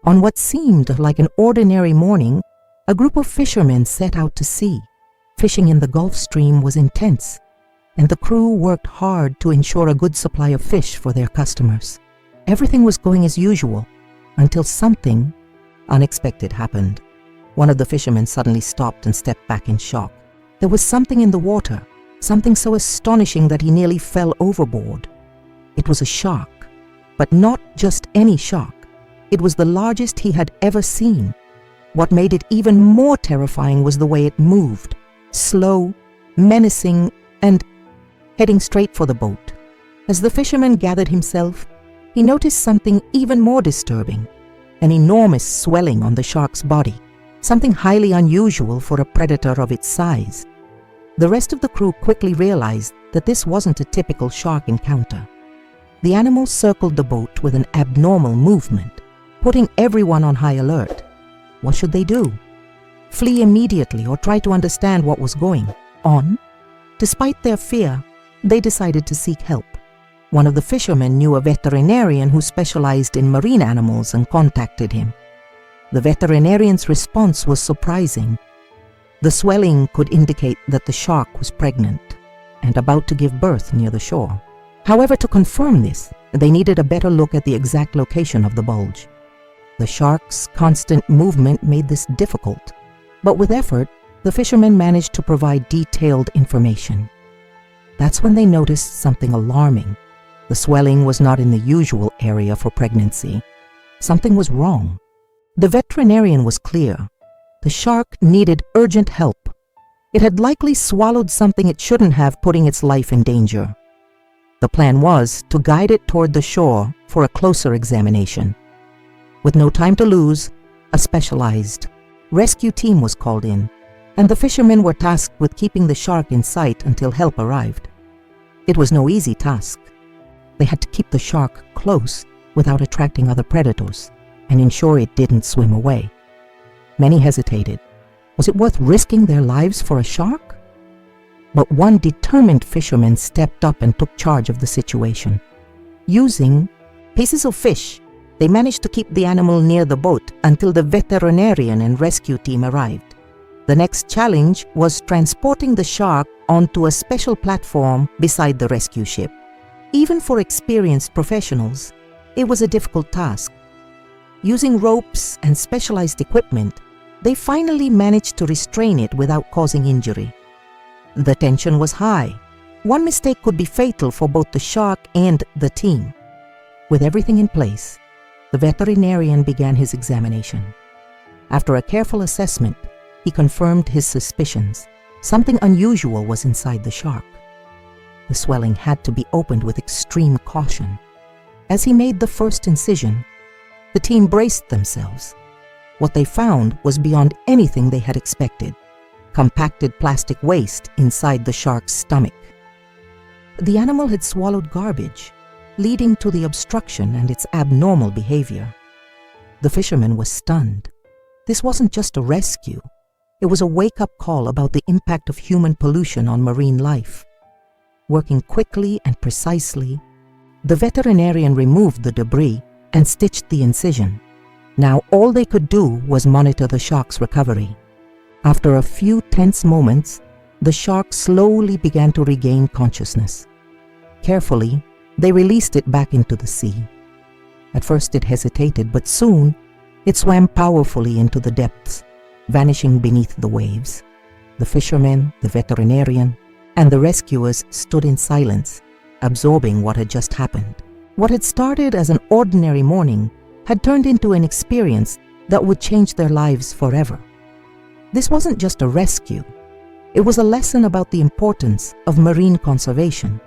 On what seemed like an ordinary morning, a group of fishermen set out to sea. Fishing in the Gulf Stream was intense, and the crew worked hard to ensure a good supply of fish for their customers. Everything was going as usual until something unexpected happened. One of the fishermen suddenly stopped and stepped back in shock. There was something in the water, something so astonishing that he nearly fell overboard. It was a shark, but not just any shark. It was the largest he had ever seen. What made it even more terrifying was the way it moved, slow, menacing, and heading straight for the boat. As the fisherman gathered himself, he noticed something even more disturbing, an enormous swelling on the shark's body, something highly unusual for a predator of its size. The rest of the crew quickly realized that this wasn't a typical shark encounter. The animal circled the boat with an abnormal movement, putting everyone on high alert. What should they do? Flee immediately or try to understand what was going on? Despite their fear, they decided to seek help. One of the fishermen knew a veterinarian who specialized in marine animals and contacted him. The veterinarian's response was surprising. The swelling could indicate that the shark was pregnant and about to give birth near the shore. However, to confirm this, they needed a better look at the exact location of the bulge. The shark's constant movement made this difficult, but with effort, the fishermen managed to provide detailed information. That's when they noticed something alarming. The swelling was not in the usual area for pregnancy. Something was wrong. The veterinarian was clear. The shark needed urgent help. It had likely swallowed something it shouldn't have, putting its life in danger. The plan was to guide it toward the shore for a closer examination. With no time to lose, a specialized rescue team was called in, and the fishermen were tasked with keeping the shark in sight until help arrived. It was no easy task. They had to keep the shark close without attracting other predators and ensure it didn't swim away. Many hesitated. Was it worth risking their lives for a shark? But one determined fisherman stepped up and took charge of the situation. Using pieces of fish, they managed to keep the animal near the boat until the veterinarian and rescue team arrived. The next challenge was transporting the shark onto a special platform beside the rescue ship. Even for experienced professionals, it was a difficult task. Using ropes and specialized equipment, they finally managed to restrain it without causing injury. The tension was high. One mistake could be fatal for both the shark and the team. With everything in place, the veterinarian began his examination. After a careful assessment, he confirmed his suspicions. Something unusual was inside the shark. The swelling had to be opened with extreme caution. As he made the first incision, the team braced themselves. What they found was beyond anything they had expected: compacted plastic waste inside the shark's stomach. The animal had swallowed garbage, leading to the obstruction and its abnormal behavior. The fisherman was stunned. This wasn't just a rescue. It was a wake-up call about the impact of human pollution on marine life. Working quickly and precisely, the veterinarian removed the debris and stitched the incision. Now all they could do was monitor the shark's recovery. After a few tense moments, the shark slowly began to regain consciousness. Carefully, they released it back into the sea. At first it hesitated, but soon it swam powerfully into the depths, vanishing beneath the waves. The fishermen, the veterinarian, and the rescuers stood in silence, absorbing what had just happened. What had started as an ordinary morning had turned into an experience that would change their lives forever. This wasn't just a rescue. It was a lesson about the importance of marine conservation.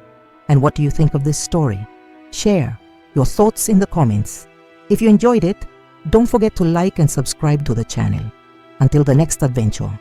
And what do you think of this story? Share your thoughts in the comments. If you enjoyed it, don't forget to like and subscribe to the channel. Until the next adventure.